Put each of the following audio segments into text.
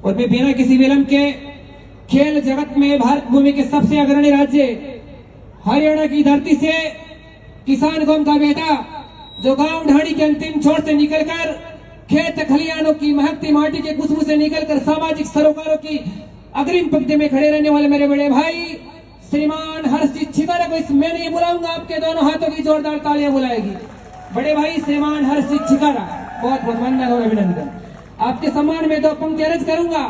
और मैं बिना किसी विलंब के खेल जगत में भारत भूमि के सबसे अग्रणी राज्य हरियाणा की धरती से किसान कौम का बेटा जो गांव ढाणी के अंतिम छोर से निकलकर खेत खलियानों की महकती माटी के खुशबू से निकलकर सामाजिक सरोकारों की अग्रिम पंक्ति में खड़े रहने वाले मेरे बड़े भाई श्रीमान हर्षित छिकारा को इस मैं नहीं बुलाऊंगा, आपके दोनों हाथों की जोरदार तालियां बुलाएगी बड़े भाई श्रीमान हर्षित छिकारा। बहुत बहुत वंदन और अभिनंदन। आपके सम्मान में दो पंक्ति अर्ज करूंगा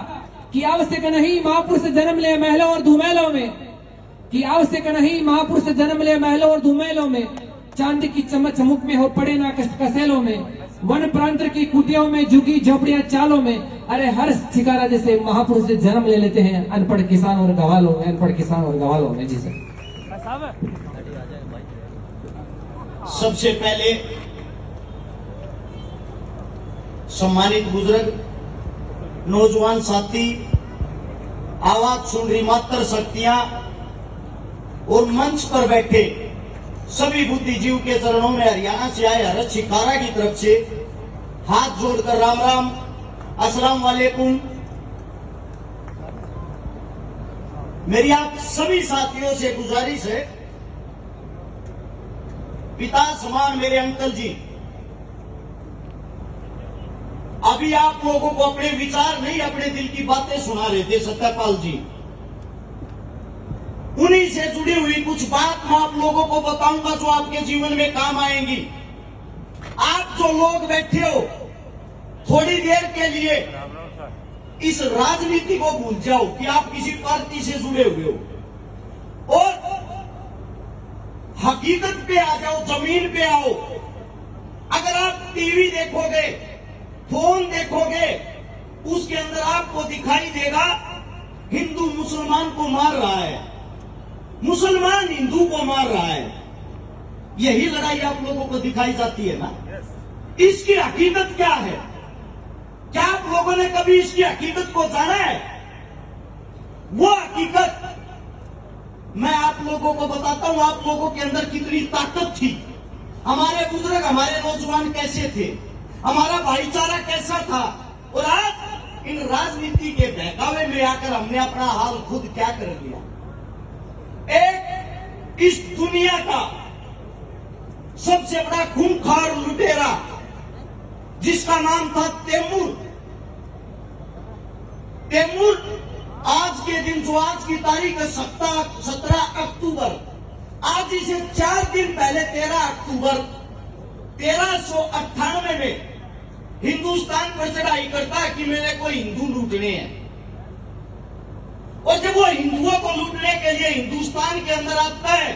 कि आवश्यक नहीं महापुरुष जन्म ले महलों और धूमेलों में, कि आवश्यक नहीं महापुरुष जन्म ले महलों और धूमेलों में, चांदी की चमक मुख में हो पड़े ना कष्ट कसेलों में, वन प्रांत की कुटियों में झुकी झोपड़ियां चालों में। अरे हर्ष छिकारा जैसे महापुरुष से जन्म ले लेते हैं अनपढ़ किसान और गवालों में, अनपढ़ किसान और गवालों में। जी सर। सबसे पहले सम्मानित बुजुर्ग, नौजवान साथी, आवाज सुन रही मात्र शक्तियां और मंच पर बैठे सभी बुद्धिजीव के चरणों में हरियाणा से आए हर्ष छिकारा की तरफ से हाथ जोड़कर राम राम, अस्सलाम वालेकुम। मेरी आप सभी साथियों से गुजारिश है, पिता समान मेरे अंकल जी, अभी आप लोगों को अपने विचार नहीं अपने दिल की बातें सुना रहे थे सत्यपाल जी, उन्हीं से जुड़ी हुई कुछ बात मैं आप लोगों को बताऊंगा जो आपके जीवन में काम आएंगी। आप जो लोग बैठे हो थोड़ी देर के लिए इस राजनीति को भूल जाओ कि आप किसी पार्टी से जुड़े हुए हो और हकीकत पे आ जाओ, जमीन पे आओ। अगर आप टीवी देखोगे, फोन देखोगे, उसके अंदर आपको दिखाई देगा हिंदू मुसलमान को मार रहा है, मुसलमान हिंदू को मार रहा है। यही लड़ाई आप लोगों को दिखाई जाती है ना। इसकी हकीकत क्या है? क्या आप लोगों ने कभी इसकी हकीकत को जाना है? वो हकीकत मैं आप लोगों को बताता हूं, आप लोगों के अंदर कितनी ताकत थी, हमारे बुजुर्ग, हमारे नौजवान कैसे थे, हमारा भाईचारा कैसा था, और आज इन राजनीति के बहकावे में आकर हमने अपना हाल खुद क्या कर लिया। एक इस दुनिया का सबसे बड़ा खूंखार लुटेरा जिसका नाम था तैमूर, तैमूर आज के दिन, जो आज की तारीख है 17 अक्टूबर, आज इसे 4 दिन पहले 13 अक्टूबर 1398 में हिंदुस्तान पर चढ़ाई करता है कि मेरे को हिंदू लूटने हैं। और जब वो हिंदुओं को लूटने के लिए हिंदुस्तान के अंदर आता है,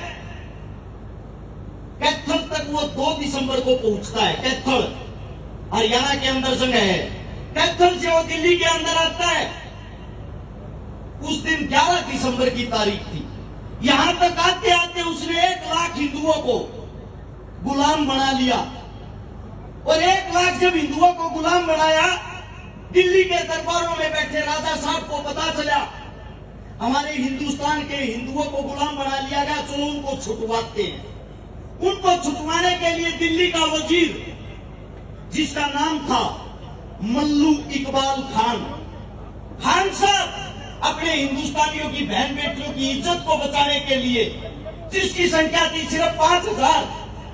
कैथल तक वो 2 दिसंबर को पहुंचता है। कैथल हरियाणा के अंदर जगह है, कैथल से वो दिल्ली के अंदर आता है। उस दिन 11 दिसंबर की तारीख थी। यहां तक आते आते उसने 1 लाख हिंदुओं को गुलाम बना लिया। और 1 लाख जब हिंदुओं को गुलाम बनाया, दिल्ली के दरबारों में बैठे राजा साहब को पता चला हमारे हिंदुस्तान के हिंदुओं को गुलाम बना लिया गया, चलो उनको छुटवाते हैं। उनको छुटवाने के लिए दिल्ली का वजीर, जिसका नाम था मल्लू इकबाल खान, खान साहब अपने हिंदुस्तानियों की बहन बेटियों की इज्जत को बचाने के लिए, जिसकी संख्या थी सिर्फ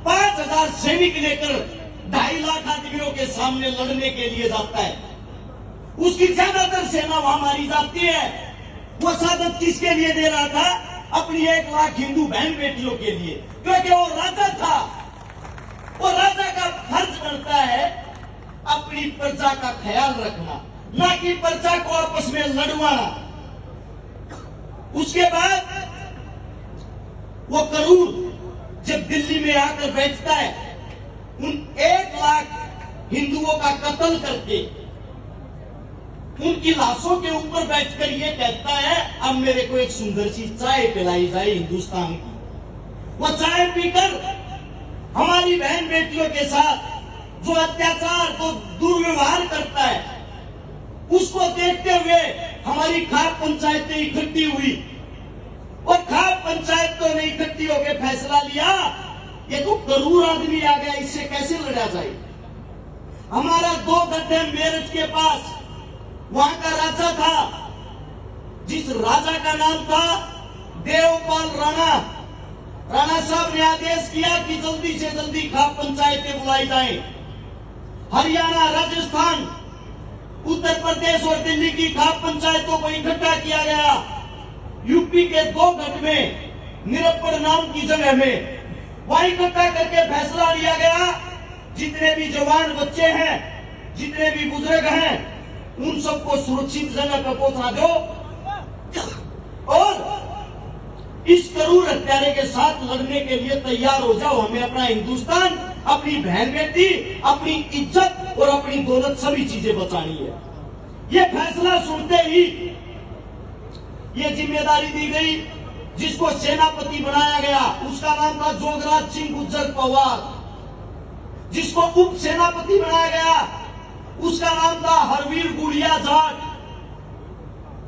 5,000 सैनिक लेकर 2.5 लाख आदमियों के सामने लड़ने के लिए जाता है। उसकी ज्यादातर सेना वहां मारी जाती है। वो शहादत किसके लिए दे रहा था? अपनी 1 लाख हिंदू बहन बेटियों के लिए, क्योंकि वो राजा था। वो राजा का फर्ज बनता है अपनी प्रजा का ख्याल रखना, ना कि प्रजा को आपस में लड़वाना। उसके बाद वो करूर जब दिल्ली में आकर बैठता है, उन 1 लाख हिंदुओं का कत्ल करके उनकी लाशों के ऊपर बैठकर ये कहता है अब मेरे को एक सुंदर सी चाय पिलाई जाए हिंदुस्तान की। वो चाय पीकर हमारी बहन बेटियों के साथ जो अत्याचार, तो दुर्व्यवहार करता है, उसको देखते हुए हमारी खाप पंचायतें इकट्ठी हुई। और खाप पंचायत तो नहीं इकट्ठी होकर फैसला लिया, ये तो करूर आदमी आ गया, इससे कैसे लड़ा जाए। हमारा 2 गड्ढे मेरठ के पास वहां का राजा राजा का नाम था देवपाल राणा। राणा साहब ने आदेश किया कि जल्दी से जल्दी खाप पंचायतें बुलाई जाएं। हरियाणा, राजस्थान, उत्तर प्रदेश और दिल्ली की खाप पंचायतों को इकट्ठा किया गया। यूपी के 2 गढ़ में, निरप्पड़ नाम की जगह में, वहां इकट्ठा करके फैसला लिया गया, जितने भी जवान बच्चे हैं, जितने भी बुजुर्ग हैं, उन सबको सुरक्षित जगह पर पहुंचा दो और इस करूर हत्यारे के साथ लड़ने के लिए तैयार हो जाओ। हमें अपना हिंदुस्तान, अपनी बहन बेटी, अपनी इज्जत और अपनी दौलत सभी चीजें बचानी है। ये फैसला सुनते ही ये जिम्मेदारी दी गई। जिसको सेनापति बनाया गया उसका नाम था जोगराज सिंह गुज्जर पवार। जिसको उप सेनापति बनाया गया उसका नाम था हरवीर गुड़िया जाट।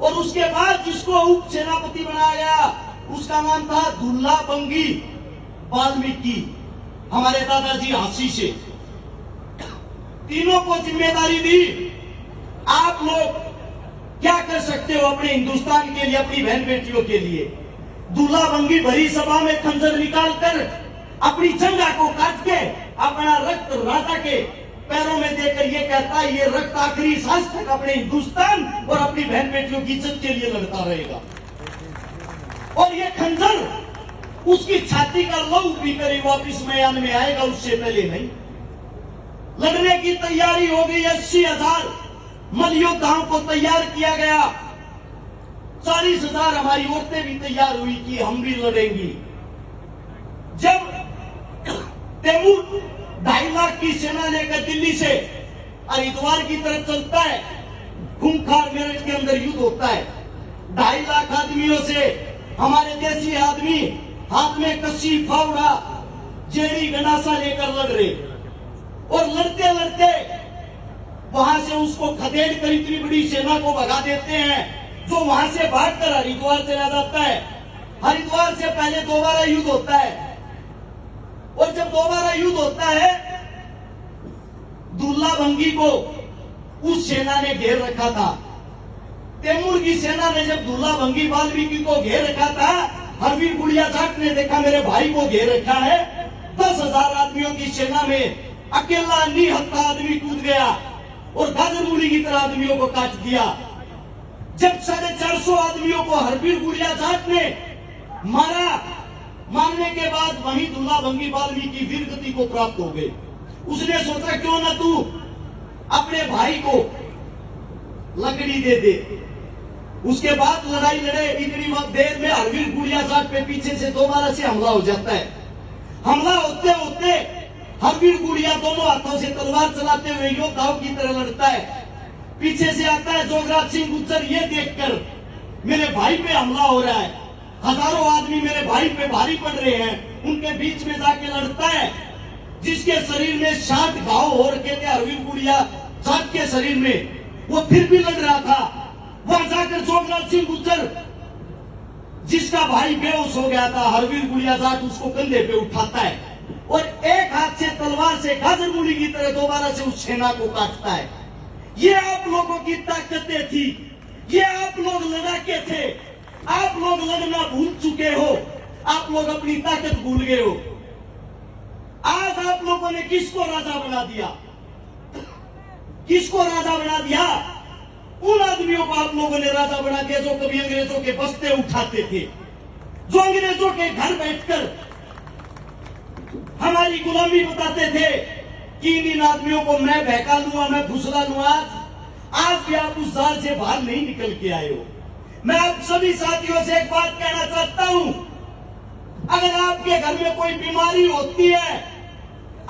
और उसके बाद जिसको उप सेनापति बनाया गया उसका नाम था दुल्ला बंगी वाल्मीकि, हमारे दादाजी हांसी से। तीनों को जिम्मेदारी दी, आप लोग क्या कर सकते हो अपने हिंदुस्तान के लिए, अपनी बहन बेटियों के लिए। दुल्ला बंगी भरी सभा में खंजर निकालकर अपनी जंगा को काट के अपना रक्त राजा के पैरों में देकर ये कहता है ये रक्त आखिरी सांस तक अपने हिंदुस्तान और अपनी बहन बेटियों की इज्जत के लिए लड़ता रहेगा। और ये खंजर उसकी छाती का लहू पीकर ही वापिस मैदान में आएगा, उससे पहले नहीं। लड़ने की तैयारी हो गई। 80,000 मलयोद्धाओं को तैयार किया गया। 40,000 हमारी औरतें भी तैयार हुई कि हम भी लड़ेंगी। जब तैमूर 2.5 लाख की सेना लेकर दिल्ली से हरिद्वार की तरफ चलता है, खूंखार मेरठ के अंदर युद्ध होता है। 2.5 लाख आदमियों से हमारे देसी आदमी हाथ में कस्सी, फावड़ा, जेड़ी, गंडासा लेकर लड़ रहे। और लड़ते लड़ते वहां से उसको खदेड़ कर इतनी बड़ी सेना को भगा देते हैं जो वहां से भागकर हरिद्वार चला जाता है। हरिद्वार से पहले दोबारा युद्ध होता है। और जब दोबारा युद्ध होता है, दुल्ला बंगी को उस सेना ने घेर रखा था। तैमूर की सेना ने जब दुल्ला बंगी वाल्मीकि को घेर रखा था, हरवीर गुड़िया जाट ने देखा मेरे भाई को घेर रखा है। 10,000 आदमियों की सेना में अकेला निहत्था आदमी कूद गया और गाजर मूली की तरह आदमियों को काट दिया। जब 450 आदमियों को हरवीर गुड़िया जाट ने मारने के बाद वहीं दुल्ला बंगी वाल्मीकि वीर गति को प्राप्त हो गए। उसने सोचा क्यों ना तू अपने भाई को लकड़ी दे दे। उसके बाद लड़ाई लड़े। इतनी देर में हरवीर गुड़िया जाट पे पीछे से दोबारा से हमला हो जाता है। हमला होते होते हरवीर गुड़िया दोनों हाथों से तलवार चलाते हुए योद्धाओं की तरह लड़ता है। पीछे से आता है जोगराज सिंह गुज्जर। ये देखकर मेरे भाई पे हमला हो रहा है, हजारों आदमी मेरे भाई पे भारी पड़ रहे हैं, उनके बीच में जाके लड़ता है। जिसके शरीर में 60 घाव हो रखे थे हरवीर गुड़िया जाट के शरीर में, वो फिर भी लड़ रहा था। वहां जाकर जोगराज सिंह गुज्जर, जिसका भाई बेहोश हो गया था, हरवीर गुड़िया जाट उसको कंधे पे उठाता है और एक हाथ से तलवार से गाजर मूली की तरह दोबारा से उस सेना को काटता है। ये आप लोगों की ताकतें थी, ये आप लोग लड़ाके थे। आप लोग लड़ना भूल चुके हो, आप लोग अपनी ताकत भूल गए हो। आज आप लोगों ने किसको राजा बना दिया? किसको राजा बना दिया? उन आदमियों को आप लोगों ने राजा बना दिया जो कभी अंग्रेजों के बस्ते उठाते थे, जो अंग्रेजों के घर बैठकर हमारी गुलामी बताते थे कि इन आदमियों को मैं बहका लूंगा, मैं फुसला लूंगा। आज भी आप उस जाल से बाहर नहीं निकल के आए हो। मैं आप सभी साथियों से एक बात कहना चाहता हूं, अगर आपके घर में कोई बीमारी होती है,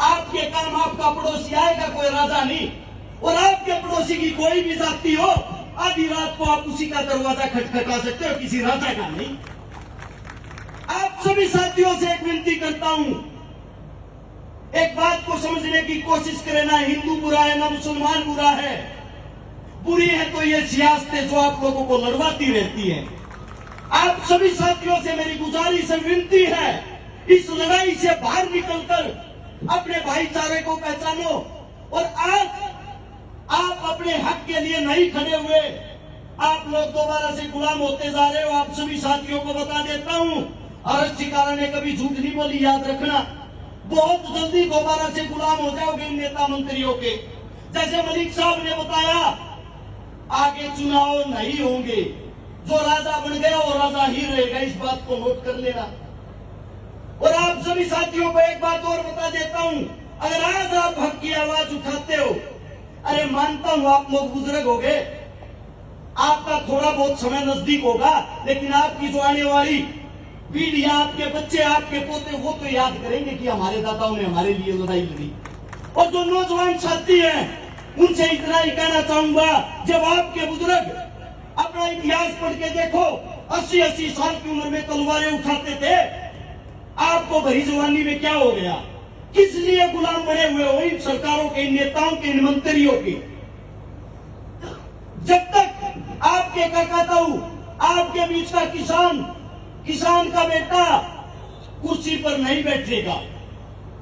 आपके काम आपका पड़ोसी आएगा, कोई राजा नहीं। और आपके पड़ोसी की कोई भी जाति हो, आधी रात को आप उसी का दरवाजा खटखटा सकते हो, किसी राजा का नहीं। आप सभी साथियों से एक विनती करता हूं, एक बात को समझने की कोशिश करें, ना हिंदू बुरा है ना मुसलमान बुरा है। बुरी है तो ये सियासतें जो आप लोगों को लड़वाती रहती हैं। आप सभी साथियों से मेरी गुजारिश है, विनती है, इस लड़ाई से बाहर निकलकर अपने भाईचारे को पहचानो। और आज आप अपने हक के लिए नहीं खड़े हुए, आप लोग दोबारा से गुलाम होते जा रहे हो। आप सभी साथियों को बता देता हूं, अरश शिकारा ने कभी झूठ नहीं बोली, याद रखना। बहुत जल्दी दोबारा से गुलाम हो जाओगे इन नेता मंत्रियों के। जैसे मलिक साहब ने बताया, आगे चुनाव नहीं होंगे, जो राजा बन गया वो राजा ही रहेगा, इस बात को नोट कर लेना। और आप सभी साथियों को एक बात और बता देता हूं, अगर आज आप हक की आवाज उठाते हो, अरे मानता हूं आप लोग बुजुर्ग हो गए, आपका थोड़ा बहुत समय नजदीक होगा, लेकिन आपकी जो आने वाली पीढ़ी, आपके बच्चे, आपके पोते, वो तो याद करेंगे कि हमारे दादाओं ने हमारे लिए लड़ाई लड़ी। और जो नौजवान साथी हैं, उनसे इतना ही कहना चाहूंगा, जब आपके बुजुर्ग अपना इतिहास पढ़ के देखो, 80-80 साल की उम्र में तलवारें उठाते थे, आपको भरी जवानी में क्या हो गया? किस लिए गुलाम बने हुए हो इन सरकारों के, इन नेताओं के, इन मंत्रियों के? जब तक आपके काका ताऊ, आपके बीच का किसान का बेटा कुर्सी पर नहीं बैठेगा,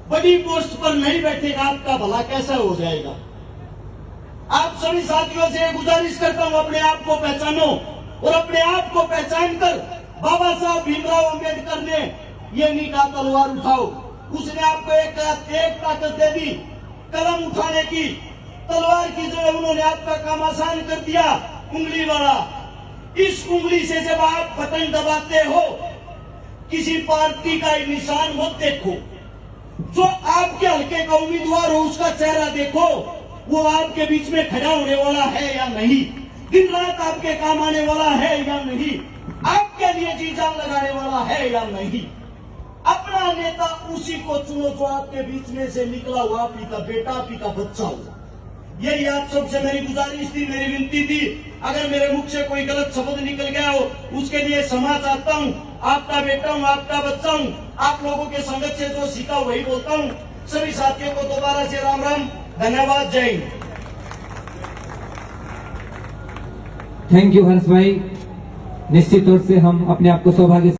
बड़ी पोस्ट पर नहीं बैठेगा, आपका भला कैसा हो जाएगा? आप सभी साथियों से गुजारिश करता हूं, अपने आप को पहचानो, और अपने आप को पहचान कर बाबा साहब भीमराव अंबेडकर ने ये नहीं कहा तलवार उठाओ, उसने आपको एक ताकत दे दी कलम उठाने की, तलवार की जगह उन्होंने आपका काम आसान कर दिया, उंगली वाला। इस उंगली से जब आप बटन दबाते हो, किसी पार्टी का निशान मत देखो, जो आपके हल्के का उम्मीदवार हो उसका चेहरा देखो, वो आपके बीच में खड़ा होने वाला है या नहीं, दिन रात आपके काम आने वाला है या नहीं, आपके लिए जी जान लगाने वाला है या नहीं। अपना नेता उसी को चुनो जो आपके बीच में से निकला हुआ, आप ही का बेटा, आप ही का बच्चा हुआ। यही आप सबसे मेरी गुजारिश थी, मेरी विनती थी। अगर मेरे मुख से कोई गलत शब्द निकल गया हो, उसके लिए क्षमा चाहता हूं। आपका बेटा हूं, आपका बच्चा हूं, आप लोगों के संगत से जो सीखा वही बोलता हूं। सभी साथियों को दोबारा से राम राम, धन्यवाद, जय हिंद। थैंक यू हर्ष भाई। निश्चित तौर से हम अपने आप को सौभाग्य